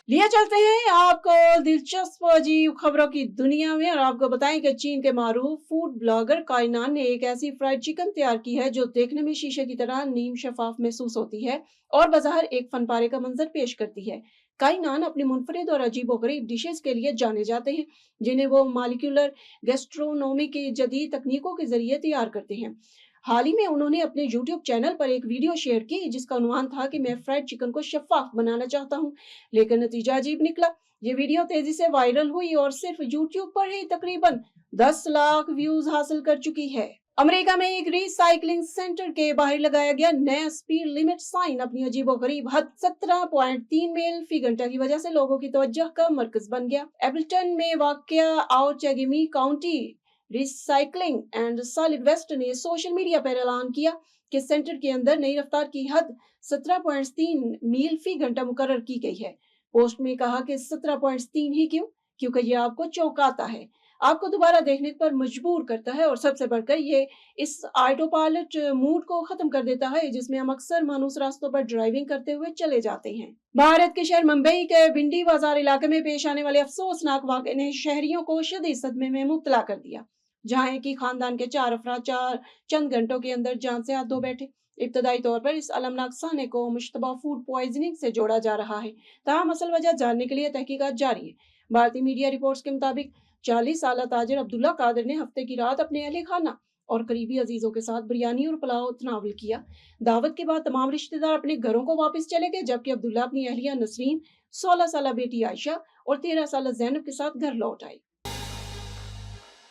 लिए चलते हैं आपको दिलचस्प अजीब खबरों की दुनिया में, और आपको बताएं कि चीन के मारूफ फूड ब्लॉगर काइनान ने एक ऐसी फ्राइड चिकन तैयार की है जो देखने में शीशे की तरह नीम शफाफ महसूस होती है और बाजार एक फनपारे का मंजर पेश करती है। काइनान अपनी मुनफरिद और अजीबोगरीब डिशेस के लिए जाने जाते हैं, जिन्हें वो मालिक्यूलर गैस्ट्रोनोमी की जदीद तकनीकों के जरिए तैयार करते हैं। हाल ही में उन्होंने अपने यूट्यूब चैनल पर एक वीडियो शेयर की जिसका अनुमान था कि मैं फ्राइड चिकन को शफाफ बनाना चाहता हूँ, लेकिन नतीजा अजीब निकला। ये वीडियो तेजी से वायरल हुई और सिर्फ यूट्यूब पर ही तकरीबन 10 लाख व्यूज हासिल कर चुकी है। अमेरिका में एक रिसाइकलिंग सेंटर के बाहर लगाया गया नया स्पीड लिमिट साइन अपनी अजीबोगरीब हद 17.3 मील फी घंटा की वजह से लोगों की तवज्जो का मरकज बन गया। एपल्टन में वाक़या Outagamie county recycling and solid waste ने सोशल मीडिया पर ऐलान किया कि सेंटर के अंदर नई रफ्तार की हद 17.3 मील फी घंटा मुकर्रर की गई है। पोस्ट में कहा कि 17.3 ही क्यों, क्योंकि ये आपको चौंकाता है, आपको दोबारा देखने पर मजबूर करता है और सबसे बढ़कर ये इस ऑटो पायलट मूड को खत्म कर देता है जिसमें हम अक्सर मानूस रास्तों पर ड्राइविंग करते हुए चले जाते हैं। भारत के शहर मुंबई के भिंडी बाजार इलाके में पेश आने वाले अफसोसनाक वाक़े ने शहरियों को शदीद सदमे में मुब्तला कर दिया, जहां एक ही खानदान के 4 अफराद चंद घंटों के अंदर जान से हाथ धो बैठे। इब्तदाई तौर पर इस अलमनाक साने को मुश्तबा फूड पॉइजनिंग से जोड़ा जा रहा है, ताहम असल वजह जानने के लिए तहकीकात जारी है। भारतीय मीडिया रिपोर्ट्स के मुताबिक 40 साल ताजिर अब्दुल्ला कादिर ने हफ्ते की रात अपने अहले खाना और करीबी अजीजों के साथ बिरयानी और पुलाव तनावल किया। दावत के बाद तमाम रिश्तेदार अपने घरों को वापस चले गए, जबकि अब्दुल्ला अपनी अहलिया नसरीन, 16 साल बेटी आयशा और 13 साल जैनब के साथ घर लौट आई।